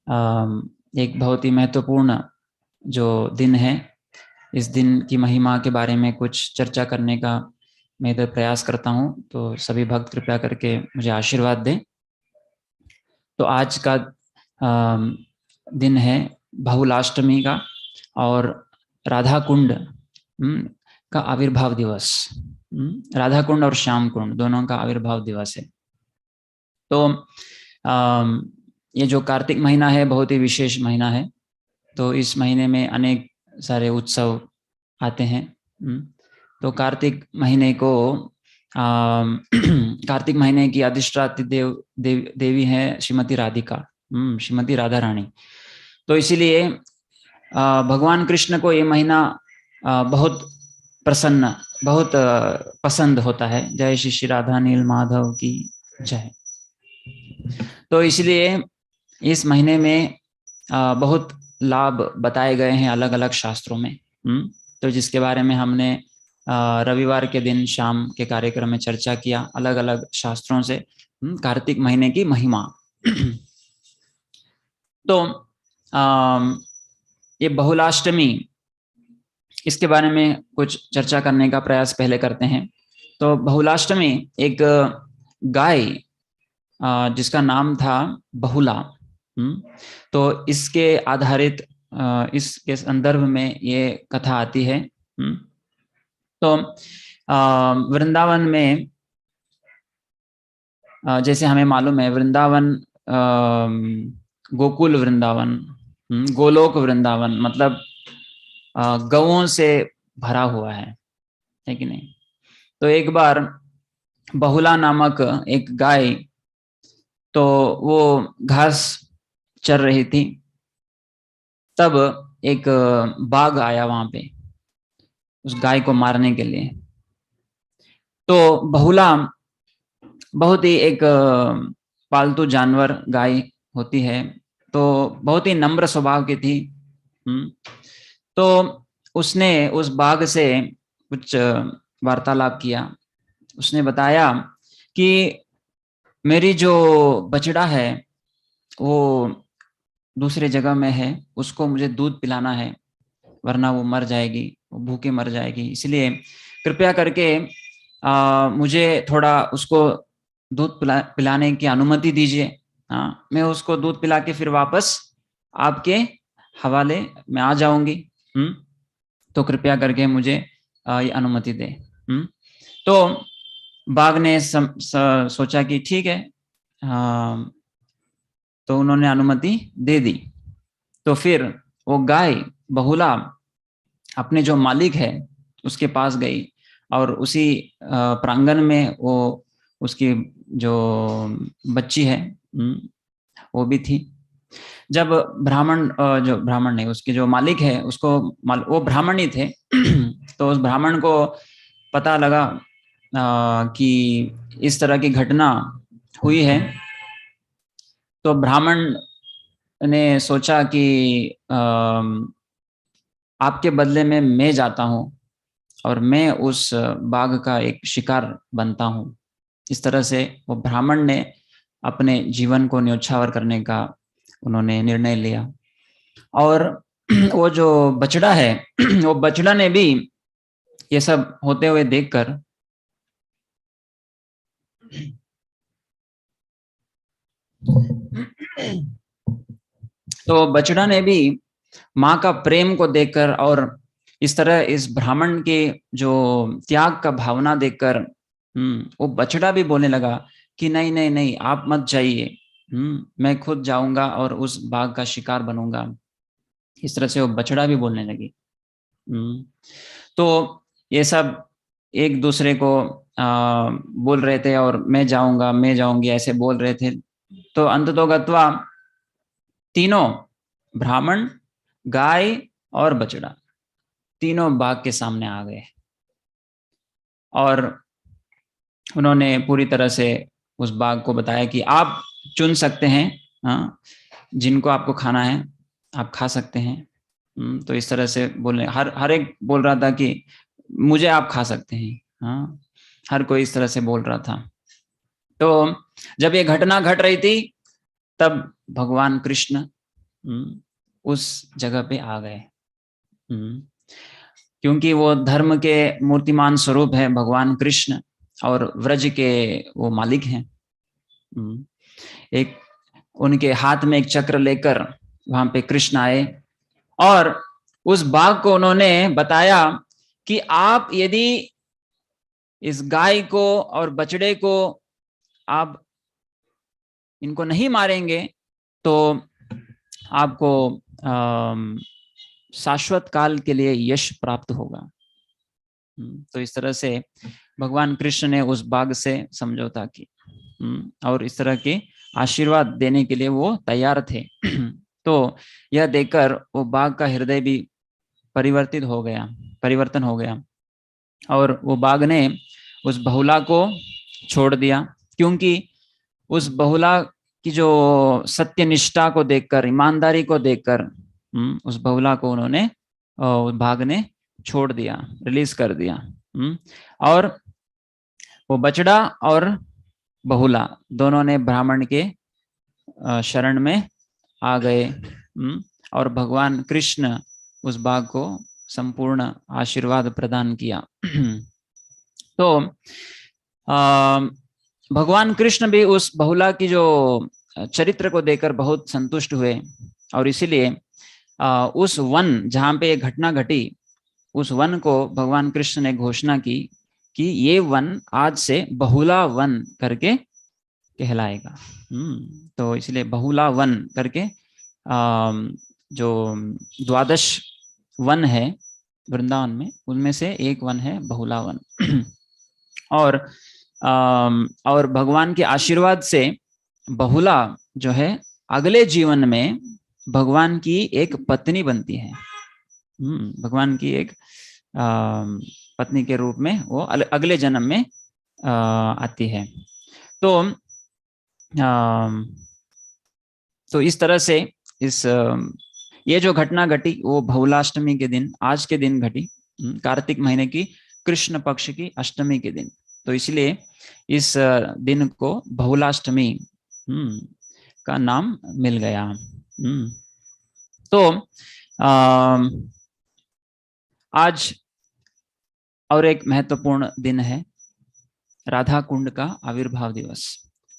एक बहुत ही महत्वपूर्ण जो दिन है, इस दिन की महिमा के बारे में कुछ चर्चा करने का मैं इधर प्रयास करता हूँ। तो सभी भक्त कृपया करके मुझे आशीर्वाद दें। तो आज का दिन है बहुलाष्टमी का और राधा कुंड का आविर्भाव दिवस। राधा कुंड और श्याम कुंड दोनों का आविर्भाव दिवस है। तो ये जो कार्तिक महीना है बहुत ही विशेष महीना है। तो इस महीने में अनेक सारे उत्सव आते हैं। तो कार्तिक महीने को कार्तिक महीने की अधिष्ठात्री देवी है श्रीमती राधिका, श्रीमती राधा रानी। तो इसीलिए भगवान कृष्ण को ये महीना बहुत प्रसन्न, बहुत पसंद होता है। जय श्री श्री राधा नील माधव की जय। तो इसलिए इस महीने में बहुत लाभ बताए गए हैं अलग अलग शास्त्रों में। तो जिसके बारे में हमने रविवार के दिन शाम के कार्यक्रम में चर्चा किया, अलग अलग शास्त्रों से कार्तिक महीने की महिमा। तो ये बहुलाष्टमी, इसके बारे में कुछ चर्चा करने का प्रयास पहले करते हैं। तो बहुलाष्टमी एक गाय जिसका नाम था बहुला, तो इसके आधारित इसके संदर्भ में ये कथा आती है। तो वृंदावन में जैसे हमें मालूम है, वृंदावन गोकुल वृंदावन, गोलोक वृंदावन, मतलब गौओं से भरा हुआ है कि नहीं। तो एक बार बहुला नामक एक गाय, तो वो घास चर रही थी, तब एक बाघ आया वहां पे उस गाय को मारने के लिए। तो बहुला बहुत ही एक पालतू जानवर गाय होती है, तो बहुत ही नम्र स्वभाव की थी। तो उसने उस बाघ से कुछ वार्तालाप किया। उसने बताया कि मेरी जो बछड़ा है वो दूसरे जगह में है, उसको मुझे दूध पिलाना है, वरना वो मर जाएगी, वो भूखे मर जाएगी। इसलिए कृपया करके मुझे थोड़ा उसको दूध पिलाने की अनुमति दीजिए। हाँ, मैं उसको दूध पिला के फिर वापस आपके हवाले में आ जाऊंगी। तो कृपया करके मुझे ये अनुमति दे। तो बाघ ने सोचा कि ठीक है, तो उन्होंने अनुमति दे दी। तो फिर वो गाय बहुला अपने जो मालिक है उसके पास गई, और उसी प्रांगण में वो उसकी जो बच्ची है वो भी थी। जब ब्राह्मण, जो ब्राह्मण नहीं, उसके जो मालिक है उसको, वो ब्राह्मण ही थे तो उस ब्राह्मण को पता लगा कि इस तरह की घटना हुई है। तो ब्राह्मण ने सोचा कि आपके बदले में मैं जाता हूँ और मैं उस बाघ का एक शिकार बनता हूँ। इस तरह से वो ब्राह्मण ने अपने जीवन को न्योछावर करने का उन्होंने निर्णय लिया। और वो जो बछड़ा है वो बछड़ा ने भी ये सब होते हुए देखकर तो बछड़ा ने भी माँ का प्रेम को देखकर और इस तरह इस ब्राह्मण के जो त्याग का भावना देखकर वो बछड़ा भी बोलने लगा कि नहीं नहीं नहीं, आप मत जाइए, मैं खुद जाऊंगा और उस बाघ का शिकार बनूंगा। इस तरह से वो बछड़ा भी बोलने लगी। तो ये सब एक दूसरे को बोल रहे थे, और मैं जाऊंगा मैं जाऊंगी ऐसे बोल रहे थे। तो अंततोगत्वा तीनों, ब्राह्मण, गाय और बछड़ा, तीनों बाघ के सामने आ गए और उन्होंने पूरी तरह से उस बाघ को बताया कि आप चुन सकते हैं, हाँ, जिनको आपको खाना है आप खा सकते हैं। तो इस तरह से बोलने, हर एक बोल रहा था कि मुझे आप खा सकते हैं। हाँ, हर कोई इस तरह से बोल रहा था। तो जब ये घटना घट रही थी तब भगवान कृष्ण उस जगह पे आ गए। क्योंकि वो धर्म के मूर्तिमान स्वरूप है भगवान कृष्ण, और व्रज के वो मालिक हैं। एक उनके हाथ में एक चक्र लेकर वहां पे कृष्ण आए, और उस बाघ को उन्होंने बताया कि आप यदि इस गाय को और बछड़े को आप इनको नहीं मारेंगे तो आपको शाश्वत काल के लिए यश प्राप्त होगा। तो इस तरह से भगवान कृष्ण ने उस बाघ से समझौता की, और इस तरह के आशीर्वाद देने के लिए वो तैयार थे। तो यह देखकर वो बाघ का हृदय भी परिवर्तन हो गया, और वो बाघ ने उस बहुला को छोड़ दिया, क्योंकि उस बहुला की जो सत्यनिष्ठा को देखकर, ईमानदारी को देखकर, उस बहुला को उन्होंने बाघ ने छोड़ दिया, रिलीज कर दिया। और वो बछड़ा और बहुला दोनों ने ब्राह्मण के शरण में आ गए, और भगवान कृष्ण उस बाघ को संपूर्ण आशीर्वाद प्रदान किया। तो भगवान कृष्ण भी उस बहुला की जो चरित्र को देखकर बहुत संतुष्ट हुए, और इसीलिए उस वन जहाँ पे ये घटना घटी, उस वन को भगवान कृष्ण ने घोषणा की कि ये वन आज से बहुला वन करके कहलाएगा। तो इसलिए बहुला वन करके जो 12 वन है वृंदावन में, उनमें से एक वन है बहुला वन। और भगवान के आशीर्वाद से बहुला जो है अगले जीवन में भगवान की एक पत्नी बनती है। भगवान की एक पत्नी के रूप में वो अगले जन्म में आती है। तो इस तरह से ये जो घटना घटी वो बहुलाष्टमी के दिन, आज के दिन घटी, कार्तिक महीने की कृष्ण पक्ष की अष्टमी के दिन। तो इसलिए इस दिन को बहुलाष्टमी का नाम मिल गया। तो आज और एक महत्वपूर्ण दिन है राधा कुंड का आविर्भाव दिवस।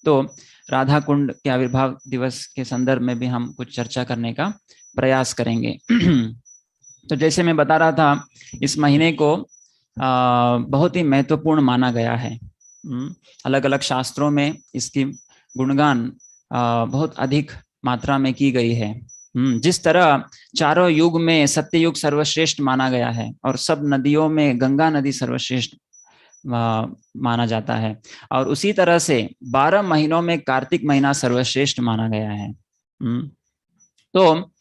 तो राधा कुंड के आविर्भाव दिवस के संदर्भ में भी हम कुछ चर्चा करने का प्रयास करेंगे। तो जैसे मैं बता रहा था, इस महीने को बहुत ही महत्वपूर्ण माना गया है। अलग अलग शास्त्रों में इसकी गुणगान बहुत अधिक मात्रा में की गई है। जिस तरह चारों युग में सत्ययुग सर्वश्रेष्ठ माना गया है, और सब नदियों में गंगा नदी सर्वश्रेष्ठ माना जाता है, और उसी तरह से 12 महीनों में कार्तिक महीना सर्वश्रेष्ठ माना गया है। तो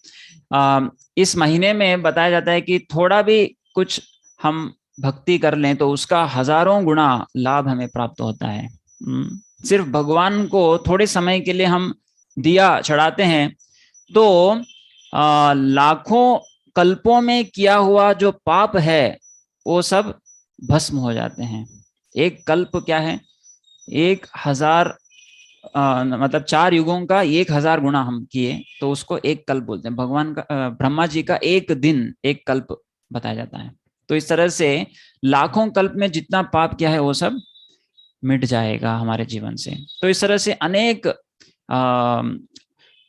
इस महीने में बताया जाता है कि थोड़ा भी कुछ हम भक्ति कर लें तो उसका हजारों गुना लाभ हमें प्राप्त होता है। सिर्फ भगवान को थोड़े समय के लिए हम दिया चढ़ाते हैं तो लाखों कल्पों में किया हुआ जो पाप है वो सब भस्म हो जाते हैं। एक कल्प क्या है? 1000 मतलब 4 युगों का 1000 गुना हम किए तो उसको एक कल्प बोलते हैं। भगवान का ब्रह्मा जी का एक दिन एक कल्प बताया जाता है। तो इस तरह से लाखों कल्प में जितना पाप किया है वो सब मिट जाएगा हमारे जीवन से। तो इस तरह से अनेक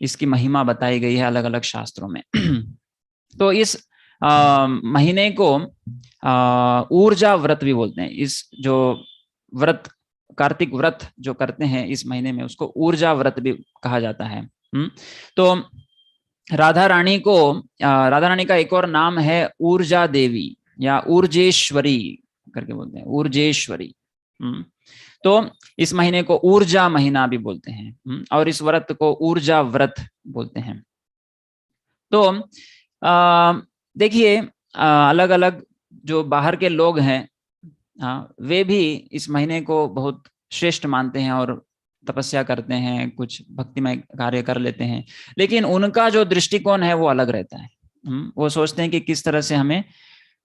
इसकी महिमा बताई गई है अलग अलग शास्त्रों में। तो इस महीने को ऊर्जा व्रत भी बोलते हैं। इस जो व्रत, कार्तिक व्रत जो करते हैं इस महीने में, उसको ऊर्जा व्रत भी कहा जाता है। तो राधा रानी का एक और नाम है ऊर्जा देवी या ऊर्जेश्वरी करके बोलते हैं, ऊर्जेश्वरी। तो इस महीने को ऊर्जा महीना भी बोलते हैं, और इस व्रत को ऊर्जा व्रत बोलते हैं। तो देखिए अलग अलग जो बाहर के लोग हैं वे भी इस महीने को बहुत श्रेष्ठ मानते हैं और तपस्या करते हैं, कुछ भक्तिमय कार्य कर लेते हैं, लेकिन उनका जो दृष्टिकोण है वो अलग रहता है। वो सोचते हैं कि किस तरह से हमें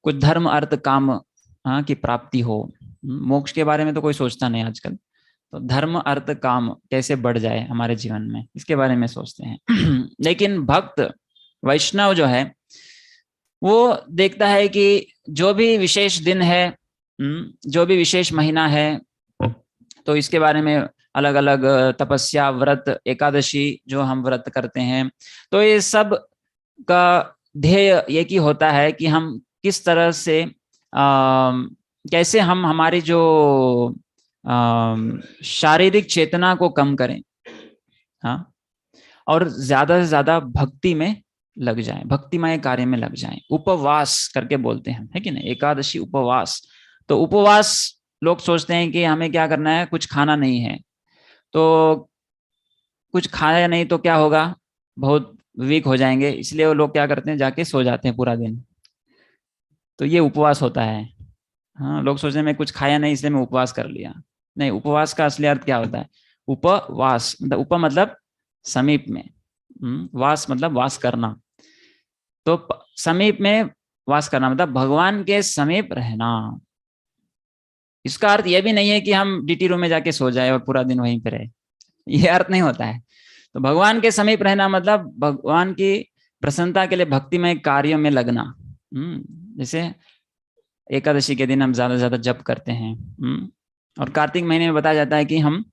कुछ धर्म अर्थ काम की प्राप्ति हो। मोक्ष के बारे में तो कोई सोचता नहीं आजकल। तो धर्म अर्थ काम कैसे बढ़ जाए हमारे जीवन में, इसके बारे में सोचते हैं। लेकिन भक्त वैष्णव जो है वो देखता है कि जो भी विशेष दिन है, जो भी विशेष महीना है, तो इसके बारे में अलग अलग तपस्या, व्रत, एकादशी जो हम व्रत करते हैं, तो ये सब का ध्येय एक ही होता है कि हम किस तरह से कैसे हम हमारी जो शारीरिक चेतना को कम करें, हाँ, और ज्यादा से ज्यादा भक्ति में लग जाए, भक्तिमय कार्य में लग जाए। उपवास करके बोलते हैं, है कि नहीं, एकादशी उपवास। तो उपवास लोग सोचते हैं कि हमें क्या करना है, कुछ खाना नहीं है, तो कुछ खाया नहीं तो क्या होगा, बहुत वीक हो जाएंगे, इसलिए वो लोग क्या करते हैं, जाके सो जाते हैं पूरा दिन। तो ये उपवास होता है। हाँ, लोग सोचते हैं मैं कुछ खाया नहीं इसलिए मैं उपवास कर लिया। नहीं, उपवास का असली अर्थ क्या होता है, उपवास मतलब उप मतलब समीप में, वास मतलब वास करना। तो समीप में वास करना मतलब भगवान के समीप रहना। इसका अर्थ यह भी नहीं है कि हम डीटी रूम में जाके सो जाए और पूरा दिन वहीं पे रहे, ये अर्थ नहीं होता है। तो भगवान के समीप रहना मतलब भगवान की प्रसन्नता के लिए भक्तिमय कार्यों में लगना। जैसे एकादशी के दिन हम ज्यादा से ज्यादा जप करते हैं, और कार्तिक महीने में बताया जाता है कि हम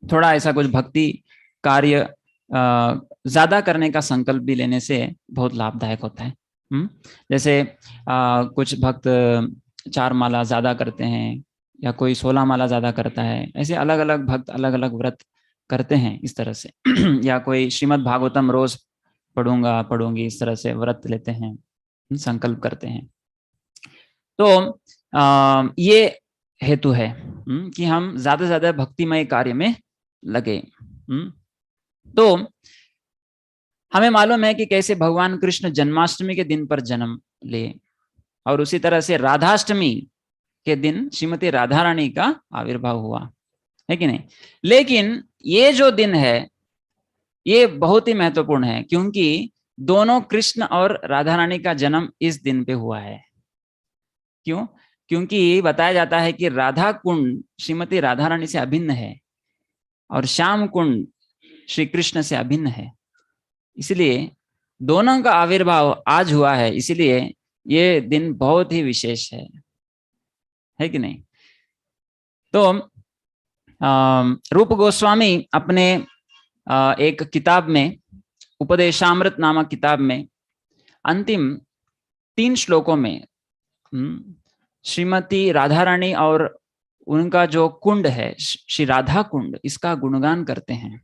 थोड़ा ऐसा कुछ भक्ति कार्य ज्यादा करने का संकल्प भी लेने से बहुत लाभदायक होता है। जैसे कुछ भक्त 4 माला ज्यादा करते हैं, या कोई 16 माला ज्यादा करता है, ऐसे अलग अलग भक्त अलग अलग व्रत करते हैं इस तरह से। या कोई श्रीमद् भागवतम रोज पढ़ूंगा पढ़ूंगी, इस तरह से व्रत लेते हैं, संकल्प करते हैं। तो ये हेतु है कि हम ज्यादा से ज्यादा भक्तिमय कार्य में लगे। तो हमें मालूम है कि कैसे भगवान कृष्ण जन्माष्टमी के दिन पर जन्म ले, और उसी तरह से राधाष्टमी के दिन श्रीमती राधा रानी का आविर्भाव हुआ, है कि नहीं। लेकिन ये जो दिन है ये बहुत ही महत्वपूर्ण है, क्योंकि दोनों कृष्ण और राधा रानी का जन्म इस दिन पे हुआ है। क्यों? क्योंकि बताया जाता है कि राधा कुंड श्रीमती राधा रानी से अभिन्न है, और श्याम कुंड श्री कृष्ण से अभिन्न है, इसलिए दोनों का आविर्भाव आज हुआ है, इसलिए ये दिन बहुत ही विशेष है कि नहीं। तो रूप गोस्वामी अपने एक किताब में, उपदेशामृत नामक किताब में, अंतिम 3 श्लोकों में श्रीमती राधा रानी और उनका जो कुंड है श्री राधा कुंड, इसका गुणगान करते हैं।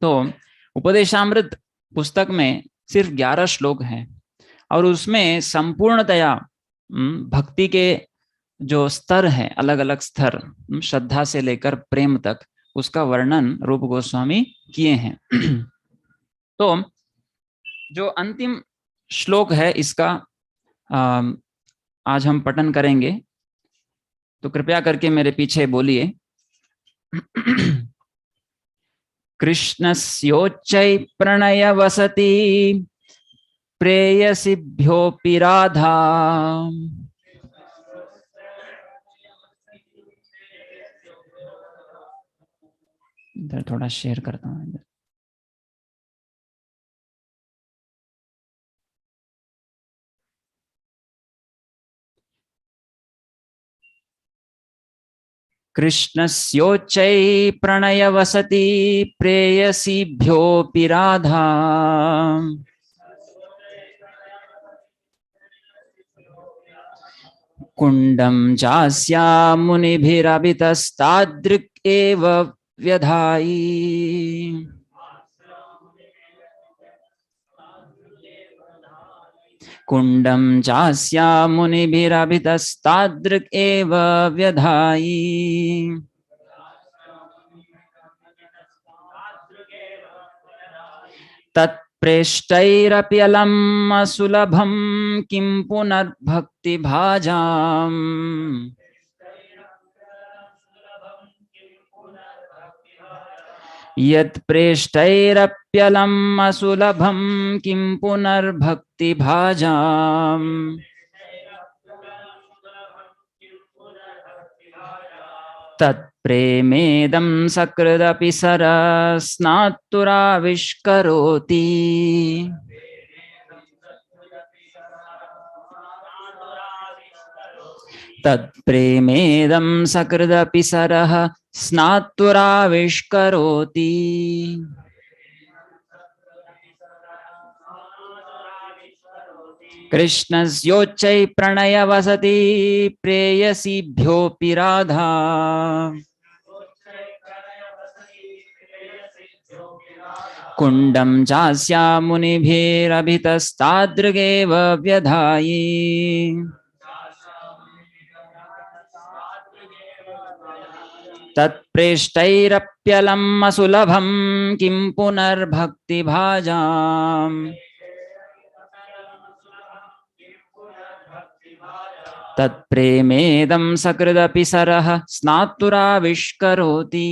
तो उपदेशामृत पुस्तक में सिर्फ 11 श्लोक हैं, और उसमें संपूर्णतया भक्ति के जो स्तर हैं, अलग अलग स्तर, श्रद्धा से लेकर प्रेम तक, उसका वर्णन रूप गोस्वामी किए हैं। तो जो अंतिम श्लोक है इसका आज हम पठन करेंगे, तो कृपया करके मेरे पीछे बोलिए। कृष्णस्योच्चै प्रणय वसति प्रेयसीभ्योऽपि राधा, इधर थोड़ा शेयर करता हूँ इधर। कृष्णस्योच्चै प्रणय वसति प्रेयसीभ्योऽपि राधा, कुंडम चास्या मुनिभिरभितस्तादृक् एव व्यधायि। कुंडम चास्या मुनिभिरभितस्तादृक् एव व्यधायि। तत्प्रेष्टैरप्यलम् असुलभं किं पुनर्भक्तिभाजाम्। यत्प्रेष्टैरप्यलम् असुलभं किं पुनर्भक्तिभाजाम्। तत् तत्प्रेमेदं सकृदपि सरस्नातुराविष्करोति। तत्प्रेमेदं सकृदपि सरः स्नातुराविष्करोति। कृष्णस्योच्चै प्रणयवसति प्रेयसीभ्योऽपि राधा। कुण्डं चास्या मुनिभिरभितस्तादृगेव व्यधायि। तत्प्रेष्टैरप्यलम् असुलभं किं पुनर्भक्तिभाजाम्। तत्प्रेमेदं सकृदपि सरः स्नातुराविष्करोति।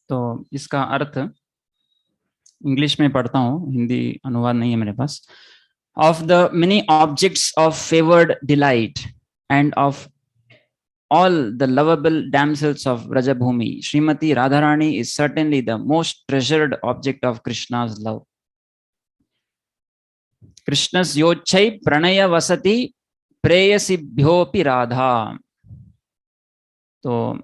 तो इसका अर्थ इंग्लिश में पढ़ता हूँ, हिंदी अनुवाद नहीं है मेरे पास। Of the many objects of favoured delight and of all the lovable damsels of Vrajabhumi, Srimati Radharani is certainly the most treasured object of Krishna's love. Krishna's yochai pranaya vasati preyasibhyopi radha. तो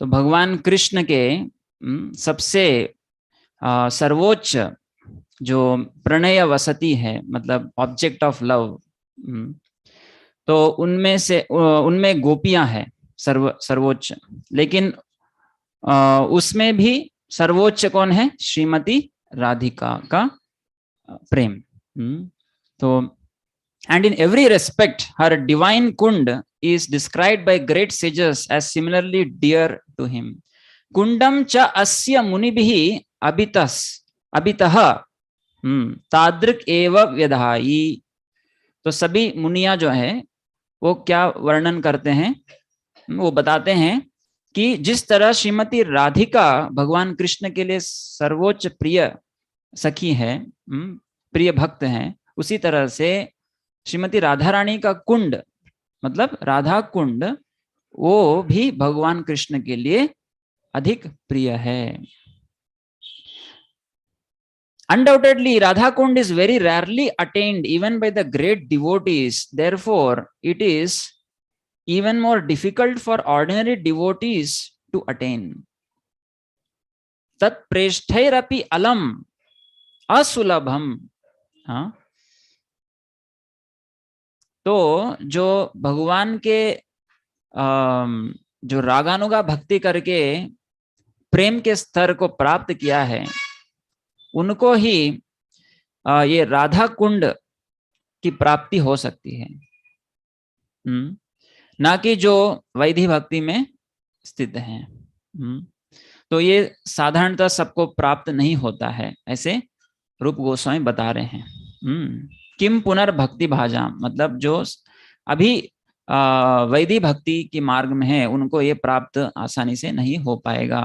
भगवान कृष्ण के सबसे सर्वोच्च जो प्रणय वसति है, मतलब object of love, तो उनमें गोपियां हैं सर्वोच्च, लेकिन उसमें भी सर्वोच्च कौन है? श्रीमती राधिका का प्रेम। तो and in every respect her divine Kund is described by great sages as similarly dear to him. Kundam cha asya munibhi abitah tadrik eva vyadhayi. तो सभी मुनिया जो है वो क्या वर्णन करते हैं? वो बताते हैं कि जिस तरह श्रीमती राधिका भगवान कृष्ण के लिए सर्वोच्च प्रिय सखी है, प्रिय भक्त हैं, उसी तरह से श्रीमती राधा रानी का कुंड मतलब राधा कुंड वो भी भगवान कृष्ण के लिए अधिक प्रिय है। Undoubtedly, Radha Kund is very rarely attained even by the great devotees. Therefore, it is even more difficult for ordinary devotees to attain. Tat preshthirapi alam asulabham. तो जो भगवान के जो रागानुगा भक्ति करके प्रेम के स्तर को प्राप्त किया है, उनको ही ये राधा कुंड की प्राप्ति हो सकती है, ना कि जो वैधि भक्ति में स्थित हैं। तो ये साधारणतः सबको प्राप्त नहीं होता है, ऐसे रूप गोस्वामी बता रहे हैं। किम पुनर्भक्ति भाजा, मतलब जो अभी वैदिक भक्ति के मार्ग में है उनको ये प्राप्त आसानी से नहीं हो पाएगा।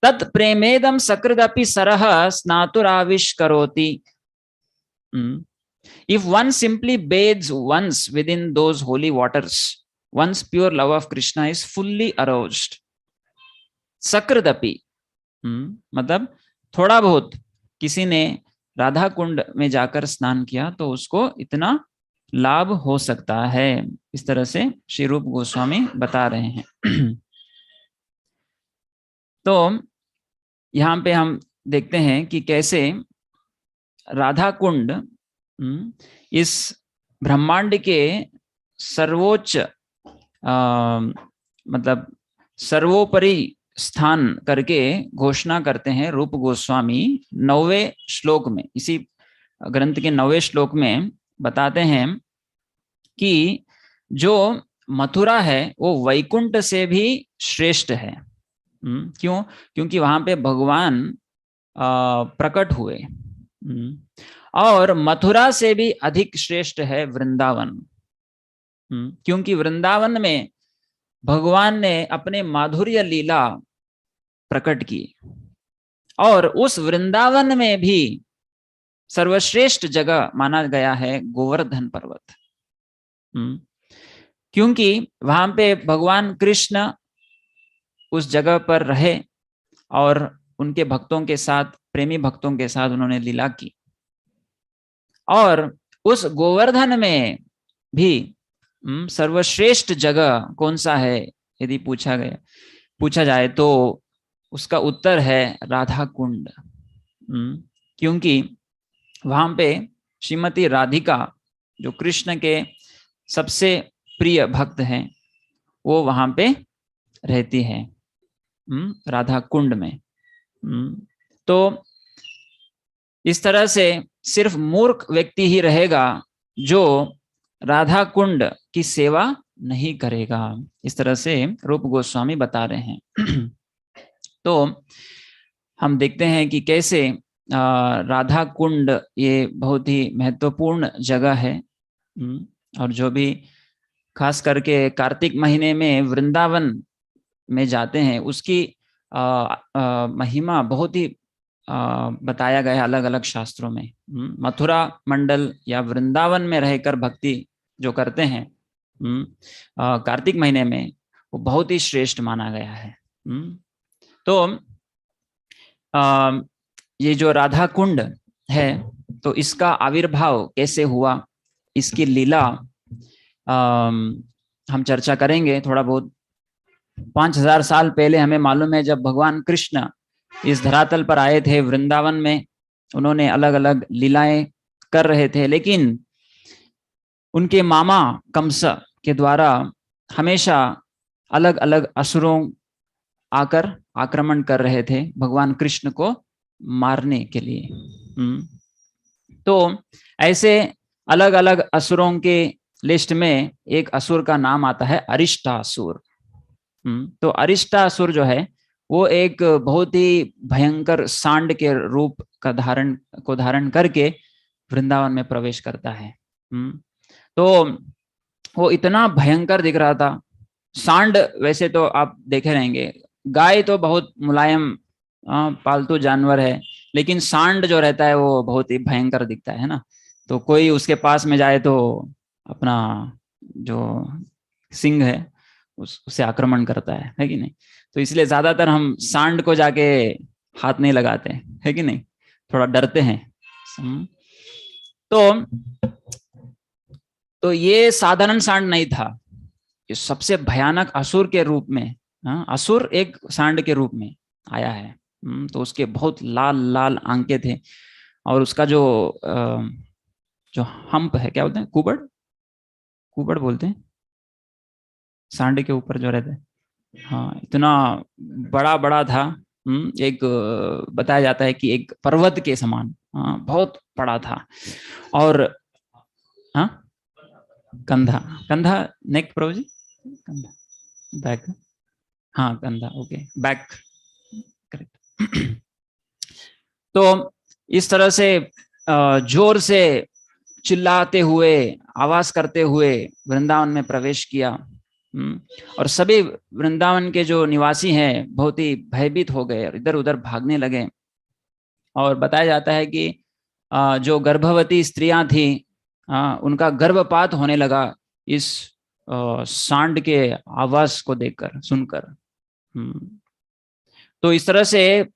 तत् प्रेमेदम सकृदपि सरह स्नातुराविष्करोति। If one simply bathes once within those holy waters, one's pure love of Krishna is fully aroused. सकृदपि मतलब थोड़ा बहुत किसी ने राधा कुंड में जाकर स्नान किया तो उसको इतना लाभ हो सकता है। इस तरह से श्री रूप गोस्वामी बता रहे हैं। तो यहाँ पे हम देखते हैं कि कैसे राधा कुंड इस ब्रह्मांड के सर्वोच्च मतलब सर्वोपरि स्थान करके घोषणा करते हैं रूप गोस्वामी 9वें श्लोक में। इसी ग्रंथ के 9वें श्लोक में बताते हैं कि जो मथुरा है वो वैकुंठ से भी श्रेष्ठ है। क्यों? क्योंकि वहां पे भगवान प्रकट हुए। और मथुरा से भी अधिक श्रेष्ठ है वृंदावन, क्योंकि वृंदावन में भगवान ने अपने माधुर्य लीला प्रकट की। और उस वृंदावन में भी सर्वश्रेष्ठ जगह माना गया है गोवर्धन पर्वत, क्योंकि वहां पे भगवान कृष्ण उस जगह पर रहे और उनके भक्तों के साथ, प्रेमी भक्तों के साथ उन्होंने लीला की। और उस गोवर्धन में भी सर्वश्रेष्ठ जगह कौन सा है यदि पूछा जाए तो उसका उत्तर है राधा कुंड। क्योंकि वहां पे श्रीमती राधिका जो कृष्ण के सबसे प्रिय भक्त हैं वो वहां पे रहती है राधा कुंड में। तो इस तरह से सिर्फ मूर्ख व्यक्ति ही रहेगा जो राधा कुंड की सेवा नहीं करेगा। इस तरह से रूप गोस्वामी बता रहे हैं। तो हम देखते हैं कि कैसे राधा कुंड ये बहुत ही महत्वपूर्ण जगह है। और जो भी खास करके कार्तिक महीने में वृंदावन में जाते हैं उसकी महिमा बहुत ही बताया गया है अलग अलग शास्त्रों में। मथुरा मंडल या वृंदावन में रहकर भक्ति जो करते हैं कार्तिक महीने में वो बहुत ही श्रेष्ठ माना गया है। तो ये जो राधा कुंड है तो इसका आविर्भाव कैसे हुआ, इसकी लीला हम चर्चा करेंगे थोड़ा बहुत। 5000 साल पहले हमें मालूम है जब भगवान कृष्ण इस धरातल पर आए थे वृंदावन में, उन्होंने अलग अलग लीलाएं कर रहे थे, लेकिन उनके मामा कंस के द्वारा हमेशा अलग अलग असुरों आकर आक्रमण कर रहे थे भगवान कृष्ण को मारने के लिए। तो ऐसे अलग अलग असुरों के लिस्ट में एक असुर का नाम आता है अरिष्टासुर। तो अरिष्टासुर जो है वो एक बहुत ही भयंकर सांड के रूप का धारण करके वृंदावन में प्रवेश करता है। तो वो इतना भयंकर दिख रहा था। सांड वैसे तो आप देखे रहेंगे, गाय तो बहुत मुलायम पालतू जानवर है, लेकिन सांड जो रहता है वो बहुत ही भयंकर दिखता है ना। तो कोई उसके पास में जाए तो अपना जो सिंह है उससे आक्रमण करता है कि नहीं। तो इसलिए ज्यादातर हम सांड को जाके हाथ नहीं लगाते, है कि नहीं, थोड़ा डरते हैं। तो ये साधारण सांड नहीं था, ये सबसे भयानक असुर के रूप में, असुर एक सांड के रूप में आया है। तो उसके बहुत लाल लाल आंखें थे और उसका जो हम्प है, क्या बोलते हैं, कुबड़ बोलते हैं सांड के ऊपर जो रहता है, हाँ, इतना बड़ा बड़ा था। एक बताया जाता है कि एक पर्वत के समान, बहुत बड़ा था। और हाँ, कंधा नेक प्रभु जी, कंधा बैक, हाँ कंधा, ओके बैक, तो इस तरह से जोर से चिल्लाते हुए, आवाज करते हुए वृंदावन में प्रवेश किया। और सभी वृंदावन के जो निवासी हैं बहुत ही भयभीत हो गए और इधर उधर भागने लगे। और बताया जाता है कि जो गर्भवती स्त्रियां थी, उनका गर्भपात होने लगा इस सांड के आवाज को देखकर, सुनकर। तो इस तरह से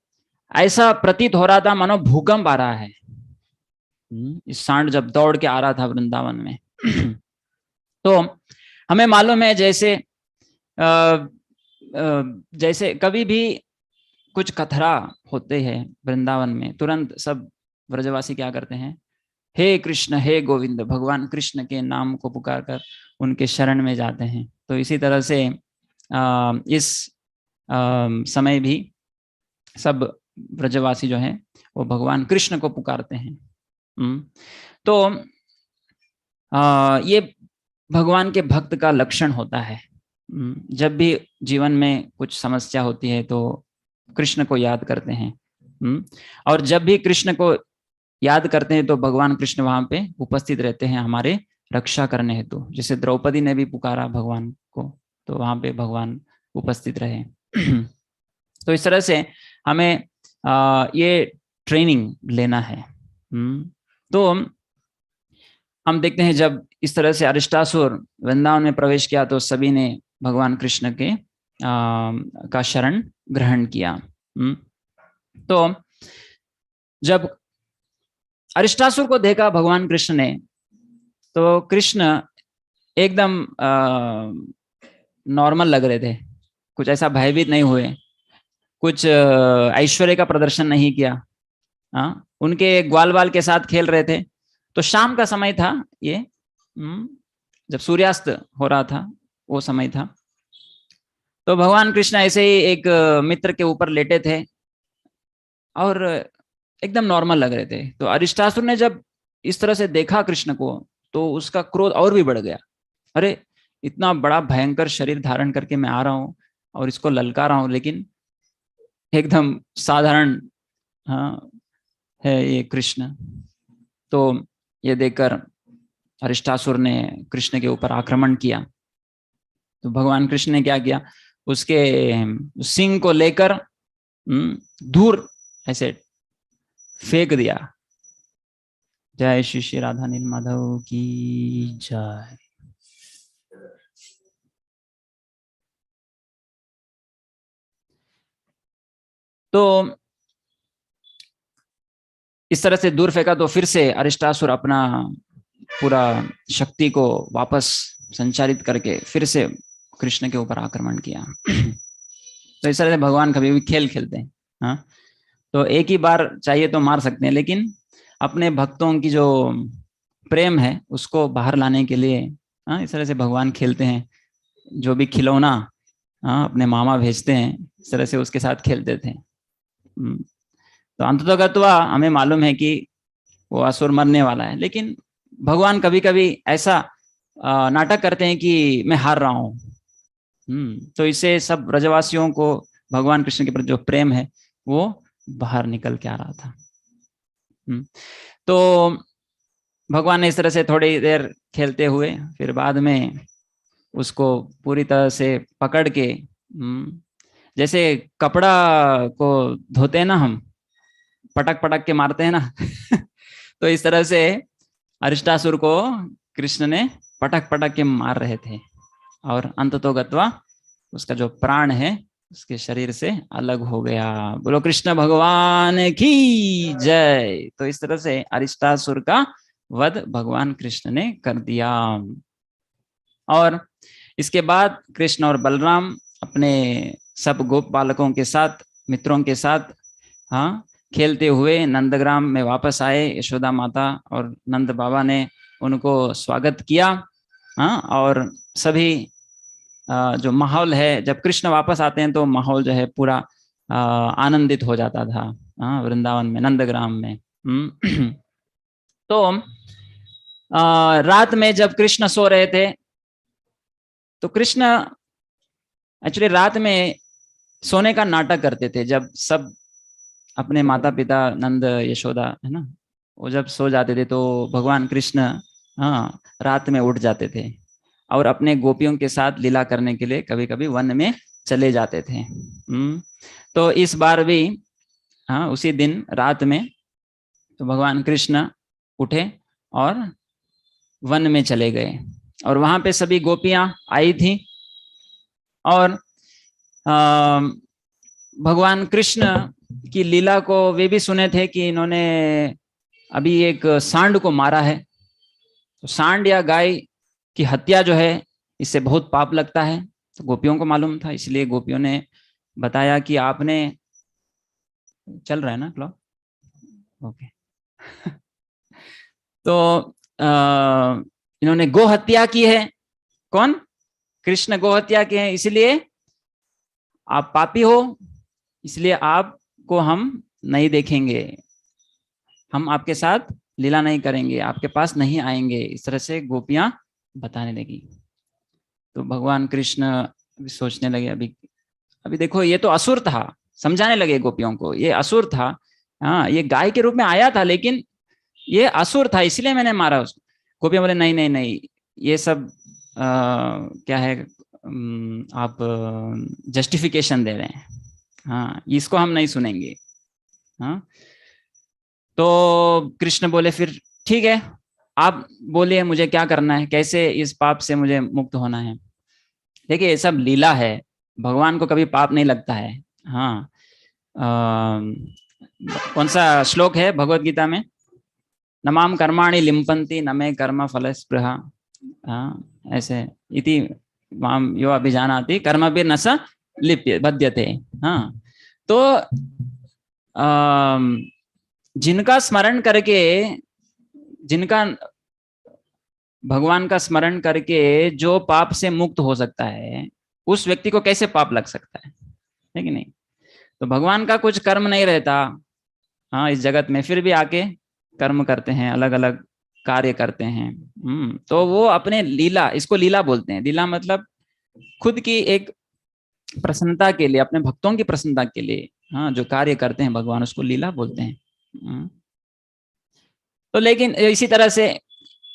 ऐसा प्रतीत हो रहा था मानो भूकंप आ रहा है। इस सांड जब दौड़ के आ रहा था वृंदावन में। तो हमें मालूम है जैसे कभी भी कुछ कथरा होते हैं वृंदावन में, तुरंत सब ब्रजवासी क्या करते हैं, हे कृष्ण हे गोविंद, भगवान कृष्ण के नाम को पुकार कर उनके शरण में जाते हैं। तो इसी तरह से इस समय भी सब ब्रजवासी जो है वो भगवान कृष्ण को पुकारते हैं। तो ये भगवान के भक्त का लक्षण होता है। जब भी जीवन में कुछ समस्या होती है तो कृष्ण को याद करते हैं। और जब भी कृष्ण को याद करते हैं तो भगवान कृष्ण वहां पे उपस्थित रहते हैं हमारे रक्षा करने हेतु। जैसे द्रौपदी ने भी पुकारा भगवान को, तो वहां पे भगवान उपस्थित रहे। तो इस तरह से हमें ये ट्रेनिंग लेना है। तो हम देखते हैं जब इस तरह से अरिष्टासुर वृंदावन में प्रवेश किया तो सभी ने भगवान कृष्ण के का शरण ग्रहण किया। तो जब अरिष्टासुर को देखा भगवान कृष्ण ने, तो कृष्ण एकदम नॉर्मल लग रहे थे, कुछ ऐसा भयभीत नहीं हुए, कुछ ऐश्वर्य का प्रदर्शन नहीं किया। उनके ग्वाल बाल के साथ खेल रहे थे। तो शाम का समय था ये, जब सूर्यास्त हो रहा था वो समय था। तो भगवान कृष्ण ऐसे ही एक मित्र के ऊपर लेटे थे और एकदम नॉर्मल लग रहे थे। तो अरिष्टासुर ने जब इस तरह से देखा कृष्ण को तो उसका क्रोध और भी बढ़ गया। अरे, इतना बड़ा भयंकर शरीर धारण करके मैं आ रहा हूँ और इसको ललका रहा हूँ, लेकिन एकदम साधारण है ये कृष्ण। तो ये देखकर अरिष्टासुर ने कृष्ण के ऊपर आक्रमण किया। तो भगवान कृष्ण ने क्या किया, उसके सिंग को लेकर दूर ऐसे फेंक दिया। जय श्री श्री राधा नील माधव की जय। तो इस तरह से दूर फेंका तो फिर से अरिष्टासुर अपना पूरा शक्ति को वापस संचारित करके फिर से कृष्ण के ऊपर आक्रमण किया। तो इस तरह से भगवान कभी भी खेल खेलते हैं। हाँ, तो एक ही बार चाहिए तो मार सकते हैं, लेकिन अपने भक्तों की जो प्रेम है उसको बाहर लाने के लिए इस तरह से भगवान खेलते हैं। जो भी खिलौना अपने मामा भेजते हैं, इस तरह से उसके साथ खेलते थे। तो अंततोगत्वा हमें मालूम है कि वो असुर मरने वाला है, लेकिन भगवान कभी कभी ऐसा नाटक करते हैं कि मैं हार रहा हूँ। तो इससे सब ब्रजवासियों को भगवान कृष्ण के प्रति जो प्रेम है वो बाहर निकल के आ रहा था। तो भगवान ने इस तरह से थोड़ी देर खेलते हुए फिर बाद में उसको पूरी तरह से पकड़ के, जैसे कपड़ा को धोते हैं ना हम, पटक पटक के मारते हैं ना तो इस तरह से अरिष्टासुर को कृष्ण ने पटक पटक के मार रहे थे और अंततोगत्वा उसका जो प्राण है उसके शरीर से अलग हो गया। बोलो कृष्ण भगवान की जय। तो इस तरह से अरिष्टासुर का वध भगवान कृष्ण ने कर दिया। और इसके बाद कृष्ण और बलराम अपने सब गोप बालकों के साथ, मित्रों के साथ खेलते हुए नंदग्राम में वापस आए। यशोदा माता और नंद बाबा ने उनको स्वागत किया। और सभी जो माहौल है, जब कृष्ण वापस आते हैं तो माहौल जो है पूरा आनंदित हो जाता था वृंदावन में, नंदग्राम में। तो रात में जब कृष्ण सो रहे थे तो कृष्ण एक्चुअली रात में सोने का नाटक करते थे। जब सब अपने माता पिता नंद यशोदा है ना, वो जब सो जाते थे तो भगवान कृष्ण हाँ रात में उठ जाते थे और अपने गोपियों के साथ लीला करने के लिए कभी कभी वन में चले जाते थे। तो इस बार भी हाँ उसी दिन रात में तो भगवान कृष्ण उठे और वन में चले गए और वहां पे सभी गोपियां आई थी और भगवान कृष्ण की लीला को वे भी सुने थे कि इन्होंने अभी एक सांड को मारा है। तो सांड या गाय की हत्या जो है इससे बहुत पाप लगता है। तो गोपियों को मालूम था, इसलिए गोपियों ने बताया कि आपने, चल रहा है ना क्लॉक, ओके। तो इन्होंने गो हत्या की है। कौन? कृष्ण गो हत्या की है, इसलिए आप पापी हो, इसलिए आपको हम नहीं देखेंगे, हम आपके साथ लीला नहीं करेंगे, आपके पास नहीं आएंगे। इस तरह से गोपियां बताने लगी। तो भगवान कृष्ण सोचने लगे अभी अभी देखो ये तो असुर था, समझाने लगे गोपियों को ये असुर था। हाँ ये गाय के रूप में आया था लेकिन ये असुर था इसलिए मैंने मारा उसको। गोपियां बोले नहीं नहीं नहीं, ये सब क्या है, आप जस्टिफिकेशन दे रहे हैं, हाँ इसको हम नहीं सुनेंगे। हाँ तो कृष्ण बोले फिर ठीक है, आप बोलिए मुझे क्या करना है, कैसे इस पाप से मुझे मुक्त होना है। देखिए ये सब लीला है, भगवान को कभी पाप नहीं लगता है। हाँ कौन सा श्लोक है भगवत गीता में? नमाम कर्माणि लिम्पन्ति न मे कर्म फल स्पृहा। हाँ ऐसे इति माम यो अभिजानाति कर्म भी न स लिप्य बध्यते। हाँ तो जिनका स्मरण करके, जिनका भगवान का स्मरण करके जो पाप से मुक्त हो सकता है उस व्यक्ति को कैसे पाप लग सकता है कि नहीं? तो भगवान का कुछ कर्म नहीं रहता हाँ इस जगत में, फिर भी आके कर्म करते हैं, अलग अलग कार्य करते हैं। तो वो अपने लीला, इसको लीला बोलते हैं। लीला मतलब खुद की एक प्रसन्नता के लिए, अपने भक्तों की प्रसन्नता के लिए हाँ जो कार्य करते हैं भगवान, उसको लीला बोलते हैं। तो लेकिन इसी तरह से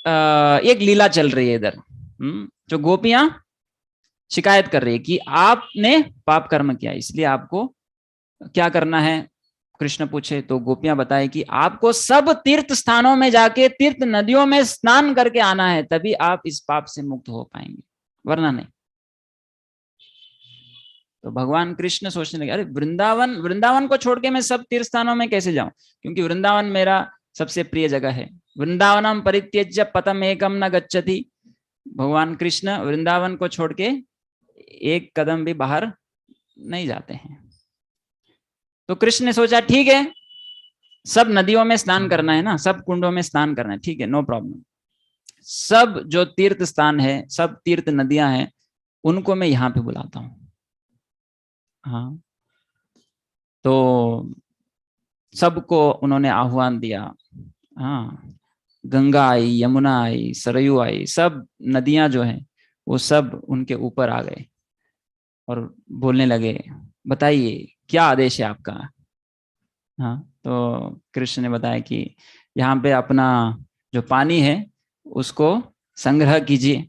एक लीला चल रही है इधर। जो गोपियां शिकायत कर रही है कि आपने पाप कर्म किया, इसलिए आपको क्या करना है कृष्ण पूछे। तो गोपियां बताए कि आपको सब तीर्थ स्थानों में जाके, तीर्थ नदियों में स्नान करके आना है, तभी आप इस पाप से मुक्त हो पाएंगे, वरना नहीं। तो भगवान कृष्ण सोचने लगे अरे वृंदावन, वृंदावन को छोड़ के मैं सब तीर्थ स्थानों में कैसे जाऊं, क्योंकि वृंदावन मेरा सबसे प्रिय जगह है। वृंदावनम परित्यज्य पतम एकम न गच्छति। भगवान कृष्ण वृंदावन को छोड़ के एक कदम भी बाहर नहीं जाते हैं। तो कृष्ण ने सोचा ठीक है, सब नदियों में स्नान करना है ना, सब कुंडों में स्नान करना है, ठीक है नो प्रॉब्लम। सब जो तीर्थ स्थान है, सब तीर्थ नदियां हैं, उनको मैं यहाँ पे बुलाता हूँ। हाँ तो सबको उन्होंने आह्वान दिया। हाँ गंगा आई, यमुना आई, सरयू आई, सब नदियां जो हैं वो सब उनके ऊपर आ गए और बोलने लगे बताइए क्या आदेश है आपका। हाँ तो कृष्ण ने बताया कि यहाँ पे अपना जो पानी है उसको संग्रह कीजिए।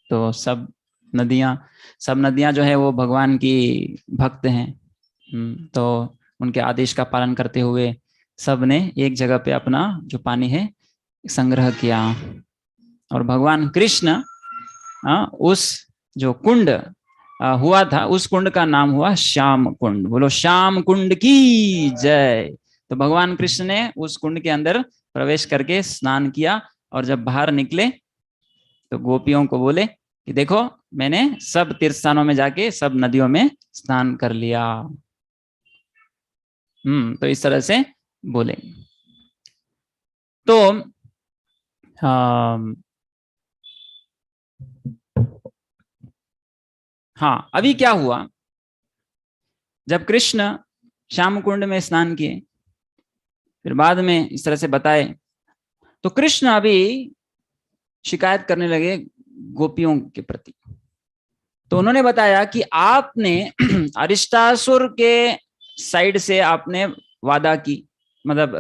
तो सब नदियां जो है वो भगवान की भक्त हैं। तो उनके आदेश का पालन करते हुए सब ने एक जगह पे अपना जो पानी है संग्रह किया। और भगवान कृष्ण उस जो कुंड हुआ था, उस कुंड का नाम हुआ श्याम कुंड। बोलो श्याम कुंड की जय। तो भगवान कृष्ण ने उस कुंड के अंदर प्रवेश करके स्नान किया और जब बाहर निकले तो गोपियों को बोले कि देखो मैंने सब तीर्थ स्थानों में जाके सब नदियों में स्नान कर लिया। तो इस तरह से बोले। तो हाँ अभी क्या हुआ, जब कृष्ण श्याम कुंड में स्नान किए, फिर बाद में इस तरह से बताए, तो कृष्ण अभी शिकायत करने लगे गोपियों के प्रति। तो उन्होंने बताया कि आपने अरिष्टासुर के साइड से आपने वादा की, मतलब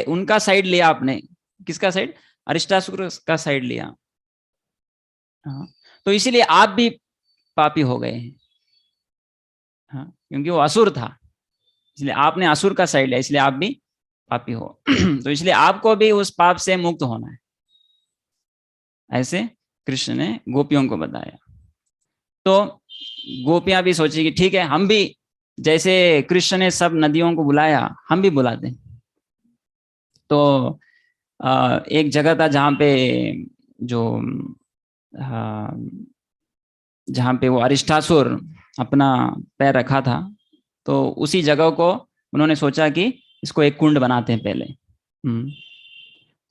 उनका साइड लिया आपने। किसका साइड? अरिष्टासुर का साइड लिया। हाँ, तो इसीलिए आप भी पापी हो गए हैं। हाँ, क्योंकि वो असुर था, इसलिए आपने असुर का साइड लिया, इसलिए आप भी पापी हो। तो इसलिए आपको भी उस पाप से मुक्त होना है, ऐसे कृष्ण ने गोपियों को बताया। तो गोपियां भी सोची कि ठीक है, हम भी जैसे कृष्ण ने सब नदियों को बुलाया, हम भी बुला दें। तो एक जगह था जहाँ पे जो जहाँ पे वो अरिष्टासुर अपना पैर रखा था, तो उसी जगह को उन्होंने सोचा कि इसको एक कुंड बनाते हैं पहले।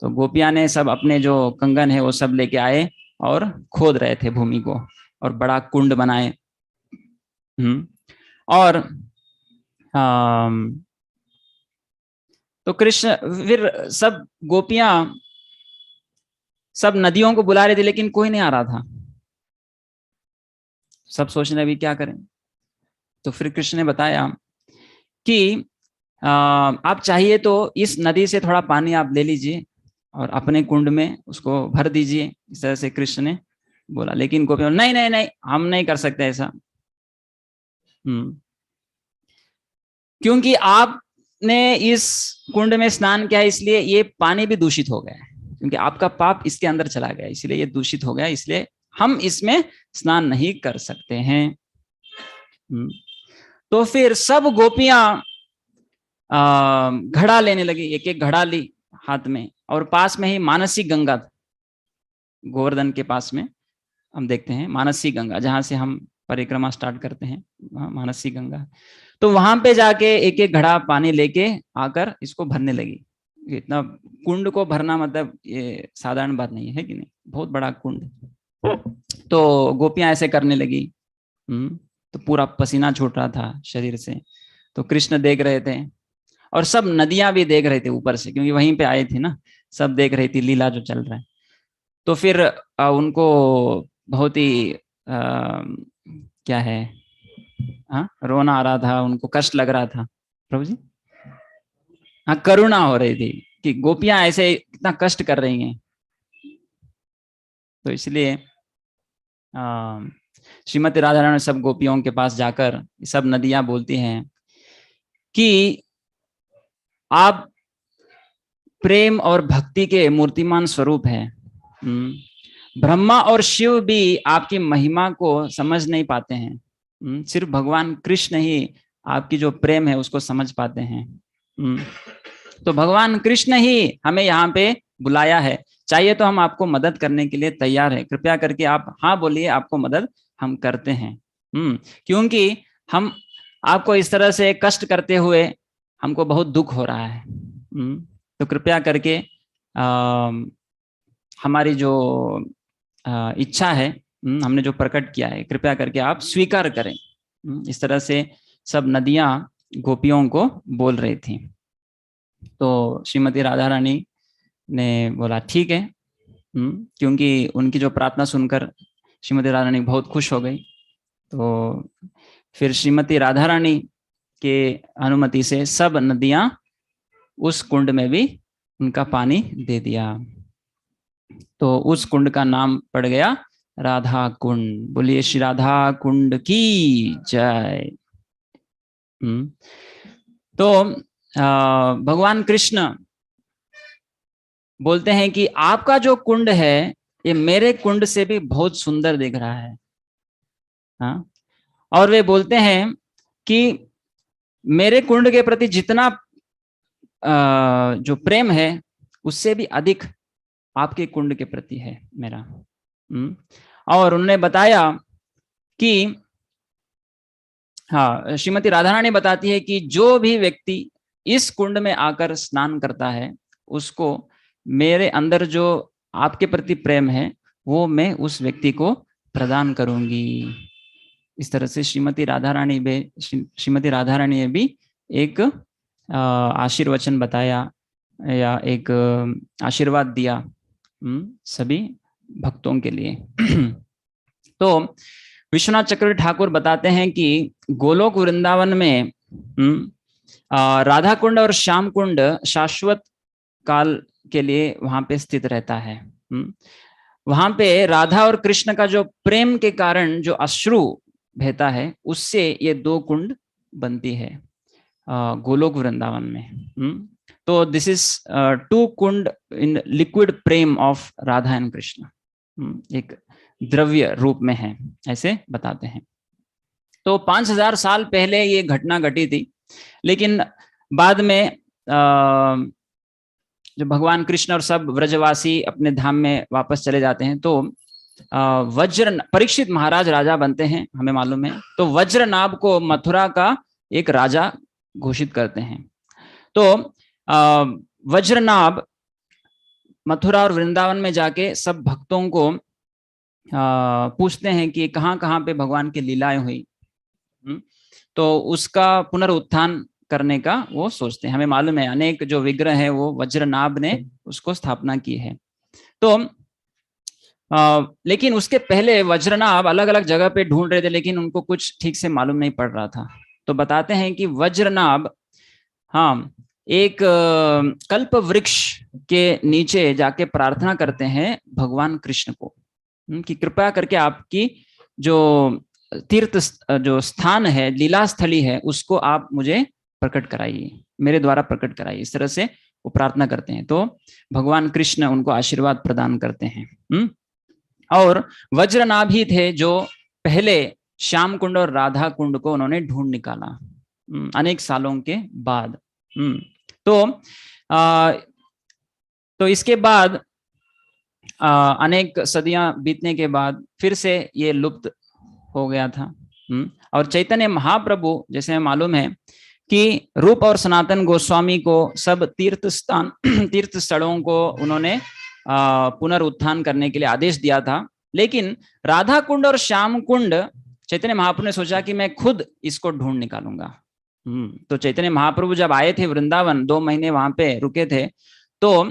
तो गोपियां ने सब अपने जो कंगन है वो सब लेके आए और खोद रहे थे भूमि को, और बड़ा कुंड बनाए। और तो कृष्ण, फिर सब गोपियां सब नदियों को बुला रहे थे, लेकिन कोई नहीं आ रहा था। सब सोचने अभी क्या करें। तो फिर कृष्ण ने बताया कि आप चाहिए तो इस नदी से थोड़ा पानी आप ले लीजिए और अपने कुंड में उसको भर दीजिए। इस तरह से कृष्ण ने बोला, लेकिन गोपियां नहीं नहीं नहीं, हम नहीं कर सकते ऐसा। क्योंकि आपने इस कुंड में स्नान किया, इसलिए ये पानी भी दूषित हो गया है, क्योंकि आपका पाप इसके अंदर चला गया, इसलिए ये दूषित हो गया, इसलिए हम इसमें स्नान नहीं कर सकते हैं। तो फिर सब गोपियां घड़ा लेने लगी, एक एक घड़ा ली हाथ में, और पास में ही मानसी गंगा, गोवर्धन के पास में हम देखते हैं मानसी गंगा, जहां से हम परिक्रमा स्टार्ट करते हैं, मानसी गंगा। तो वहां पे जाके एक एक घड़ा पानी लेके आकर इसको भरने लगी। इतना कुंड को भरना मतलब ये साधारण बात नहीं है कि नहीं, बहुत बड़ा कुंड। तो गोपियां ऐसे करने लगी। तो पूरा पसीना छूट रहा था शरीर से। तो कृष्ण देख रहे थे, और सब नदियां भी देख रहे थे ऊपर से, क्योंकि वहीं पे आए थे ना, सब देख रही थी लीला जो चल रहा है। तो फिर उनको बहुत ही क्या है, हाँ, रोना आ रहा था, उनको कष्ट लग रहा था। प्रभु जी, हाँ, करुणा हो रही थी कि गोपियां ऐसे इतना कष्ट कर रही हैं। तो इसलिए श्रीमती राधा रानी सब गोपियों के पास जाकर सब नदियां बोलती हैं कि आप प्रेम और भक्ति के मूर्तिमान स्वरूप हैं। ब्रह्मा और शिव भी आपकी महिमा को समझ नहीं पाते हैं। सिर्फ भगवान कृष्ण ही आपकी जो प्रेम है उसको समझ पाते हैं। तो भगवान कृष्ण ही हमें यहाँ पे बुलाया है, चाहिए तो हम आपको मदद करने के लिए तैयार है, कृपया करके आप हाँ बोलिए, आपको मदद हम करते हैं। क्योंकि हम आपको इस तरह से कष्ट करते हुए हमको बहुत दुख हो रहा है। तो कृपया करके हमारी जो इच्छा है, हमने जो प्रकट किया है, कृपया करके आप स्वीकार करें। इस तरह से सब नदियां गोपियों को बोल रही थी। तो श्रीमती राधा रानी ने बोला ठीक है, क्योंकि उनकी जो प्रार्थना सुनकर श्रीमती राधा रानी बहुत खुश हो गई। तो फिर श्रीमती राधा रानी के अनुमति से सब नदियां उस कुंड में भी उनका पानी दे दिया। तो उस कुंड का नाम पड़ गया राधा कुंड। बोलिए श्री राधा कुंड की जय। तो भगवान कृष्ण बोलते हैं कि आपका जो कुंड है ये मेरे कुंड से भी बहुत सुंदर दिख रहा है। हाँ, और वे बोलते हैं कि मेरे कुंड के प्रति जितना जो प्रेम है उससे भी अधिक आपके कुंड के प्रति है मेरा। और उन्होंने बताया कि हाँ, श्रीमती राधा रानी बताती है कि जो भी व्यक्ति इस कुंड में आकर स्नान करता है उसको मेरे अंदर जो आपके प्रति प्रेम है वो मैं उस व्यक्ति को प्रदान करूंगी। इस तरह से श्रीमती राधा रानी ने भी एक आशीर्वचन बताया या एक आशीर्वाद दिया सभी भक्तों के लिए। तो विश्वनाथ चक्रवर्ती ठाकुर बताते हैं कि गोलोक वृंदावन में राधा कुंड और श्याम कुंड शाश्वत काल के लिए वहां पे स्थित रहता है। वहां पे राधा और कृष्ण का जो प्रेम के कारण जो अश्रु बहता है, उससे ये दो कुंड बनती है गोलोक वृंदावन में। तो this is two kund in liquid prem of Radha and Krishna, एक द्रव्य रूप में है, ऐसे बताते हैं। तो 5000 साल पहले ये घटना घटी थी, लेकिन बाद में जब भगवान कृष्ण और सब व्रजवासी अपने धाम में वापस चले जाते हैं, तो वज्र परीक्षित महाराज राजा बनते हैं, हमें मालूम है। तो वज्रनाभ को मथुरा का एक राजा घोषित करते हैं। तो वज्रनाभ मथुरा और वृंदावन में जाके सब भक्तों को पूछते हैं कि कहाँ कहाँ पे भगवान की लीलाएं हुई। तो उसका पुनरुत्थान करने का वो सोचते हैं। हमें मालूम है अनेक जो विग्रह है वो वज्रनाभ ने उसको स्थापना की है। तो लेकिन उसके पहले वज्रनाभ अलग अलग जगह पे ढूंढ रहे थे, लेकिन उनको कुछ ठीक से मालूम नहीं पड़ रहा था। तो बताते हैं कि वज्रनाभ एक कल्प वृक्ष के नीचे जाके प्रार्थना करते हैं भगवान कृष्ण को कि कृपया करके आपकी जो तीर्थ जो स्थान है, लीला स्थली है, उसको आप मुझे प्रकट कराइए, मेरे द्वारा प्रकट कराइए। इस तरह से वो प्रार्थना करते हैं। तो भगवान कृष्ण उनको आशीर्वाद प्रदान करते हैं। और वज्रनाभ ही थे जो पहले श्याम कुंड और राधा कुंड को उन्होंने ढूंढ निकाला अनेक सालों के बाद। तो इसके बाद अनेक सदियां बीतने के बाद फिर से ये लुप्त हो गया था। और चैतन्य महाप्रभु, जैसे मालूम है कि रूप और सनातन गोस्वामी को सब तीर्थ स्थलों को उन्होंने पुनरुत्थान करने के लिए आदेश दिया था, लेकिन राधा कुंड और श्याम कुंड चैतन्य महाप्रभु ने सोचा कि मैं खुद इसको ढूंढ निकालूंगा। तो चैतन्य महाप्रभु जब आए थे वृंदावन, 2 महीने वहां पे रुके थे, तो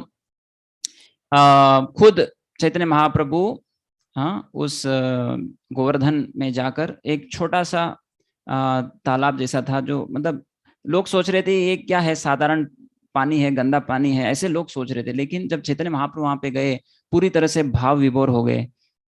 खुद चैतन्य महाप्रभु उस गोवर्धन में जाकर एक छोटा सा तालाब जैसा था, जो मतलब लोग सोच रहे थे ये क्या है, साधारण पानी है, गंदा पानी है, ऐसे लोग सोच रहे थे। लेकिन जब चैतन्य महाप्रभु वहां पे गए, पूरी तरह से भाव विभोर हो गए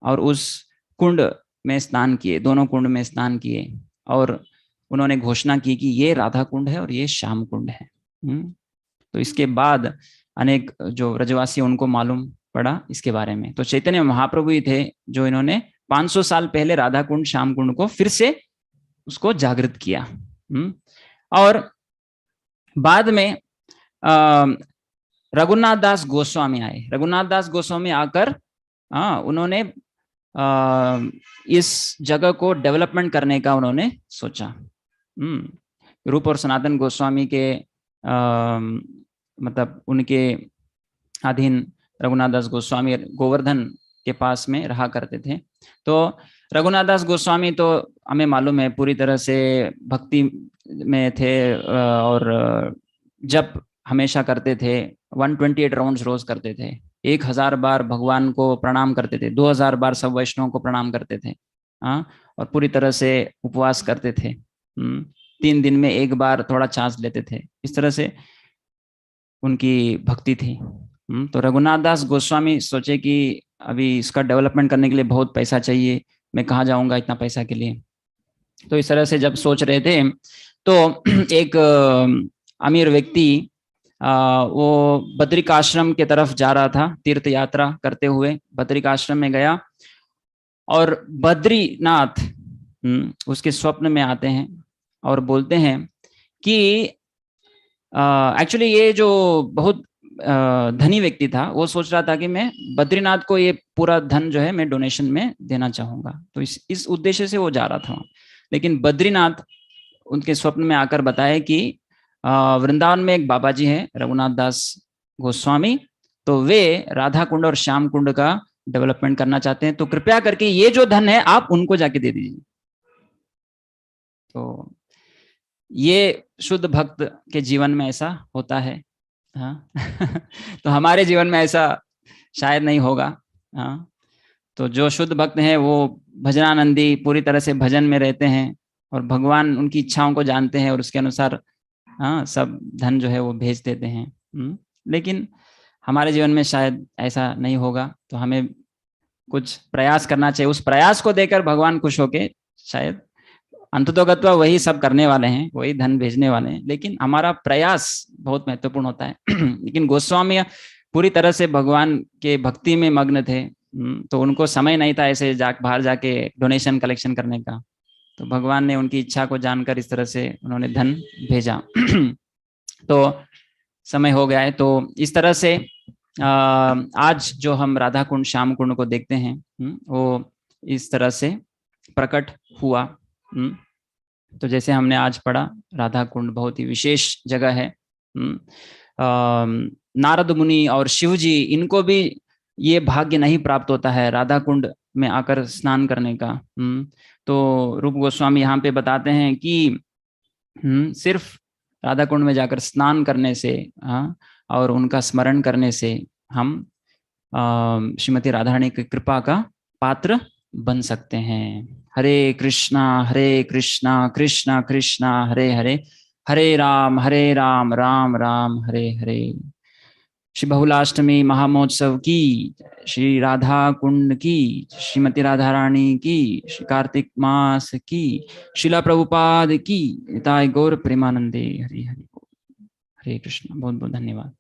और उस कुंड में स्नान किए, दोनों कुंड में स्नान किए, और उन्होंने घोषणा की कि ये राधा कुंड है और ये श्याम कुंड है। तो इसके बाद अनेक जो व्रजवासी उनको मालूम पड़ा इसके बारे में। तो चैतन्य महाप्रभु ही थे जो इन्होंने 500 साल पहले राधा कुंड श्याम कुंड को फिर से उसको जागृत किया। और बाद में रघुनाथ दास गोस्वामी आए। रघुनाथ दास गोस्वामी आकर उन्होंने इस जगह को डेवलपमेंट करने का उन्होंने सोचा। रूप और सनातन गोस्वामी के मतलब उनके अधीन रघुनाथ दास गोस्वामी गोवर्धन के पास में रहा करते थे। तो रघुनाथ दास गोस्वामी तो हमें मालूम है पूरी तरह से भक्ति में थे और जप हमेशा करते थे। 128 राउंड्स रोज करते थे, 1000 बार भगवान को प्रणाम करते थे, 2000 बार सब वैष्णवों को प्रणाम करते थे। और पूरी तरह से उपवास करते थे। 3 दिन में 1 बार थोड़ा छाछ लेते थे। इस तरह से उनकी भक्ति थी। तो रघुनाथ दास गोस्वामी सोचे कि अभी इसका डेवलपमेंट करने के लिए बहुत पैसा चाहिए, मैं कहाँ जाऊंगा इतना पैसा के लिए। तो इस तरह से जब सोच रहे थे, तो एक अमीर व्यक्ति वो बद्रिकाश्रम के तरफ जा रहा था, तीर्थ यात्रा करते हुए बद्रिकाश्रम में गया, और बद्रीनाथ उसके स्वप्न में आते हैं और बोलते हैं कि एक्चुअली ये जो बहुत धनी व्यक्ति था, वो सोच रहा था कि मैं बद्रीनाथ को ये पूरा धन जो है मैं डोनेशन में देना चाहूंगा। तो इस उद्देश्य से वो जा रहा था। लेकिन बद्रीनाथ उनके स्वप्न में आकर बताए कि वृंदावन में एक बाबा जी हैं रघुनाथ दास गोस्वामी, तो वे राधा कुंड और श्याम कुंड का डेवलपमेंट करना चाहते हैं, तो कृपया करके ये जो धन है आप उनको जाके दे दीजिए। तो ये शुद्ध भक्त के जीवन में ऐसा होता है। हाँ तो हमारे जीवन में ऐसा शायद नहीं होगा। हाँ, तो जो शुद्ध भक्त हैं वो भजनानंदी पूरी तरह से भजन में रहते हैं और भगवान उनकी इच्छाओं को जानते हैं और उसके अनुसार हाँ सब धन जो है वो भेज देते हैं। लेकिन हमारे जीवन में शायद ऐसा नहीं होगा, तो हमें कुछ प्रयास करना चाहिए। उस प्रयास को देकर भगवान खुश होके शायद अंततोगत्वा वही सब करने वाले हैं, वही धन भेजने वाले हैं, लेकिन हमारा प्रयास बहुत महत्वपूर्ण होता है। लेकिन गोस्वामी पूरी तरह से भगवान के भक्ति में मग्न थे, तो उनको समय नहीं था ऐसे बाहर जाके डोनेशन कलेक्शन करने का। तो भगवान ने उनकी इच्छा को जानकर इस तरह से उन्होंने धन भेजा। तो समय हो गया है, तो इस तरह से आज जो हम राधा कुंड श्याम कुंड को देखते हैं, वो इस तरह से प्रकट हुआ। तो जैसे हमने आज पढ़ा, राधा कुंड बहुत ही विशेष जगह है। नारद मुनि और शिव जी, इनको भी ये भाग्य नहीं प्राप्त होता है राधा कुंड में आकर स्नान करने का। तो रूप गोस्वामी यहाँ पे बताते हैं कि सिर्फ राधा कुंड में जाकर स्नान करने से और उनका स्मरण करने से हम श्रीमती राधा रानी की कृपा का पात्र बन सकते हैं। हरे कृष्णा कृष्णा कृष्णा हरे हरे, हरे राम राम राम हरे हरे। श्री बहुलाष्टमी महामहोत्सव की, श्री राधा कुंड की, श्रीमती राधा रानी की, श्री कार्तिक मास की, शिला प्रभुपाद की, निताय गौर प्रेमानंदे। हरे हरे हरे कृष्ण। बहुत बहुत धन्यवाद।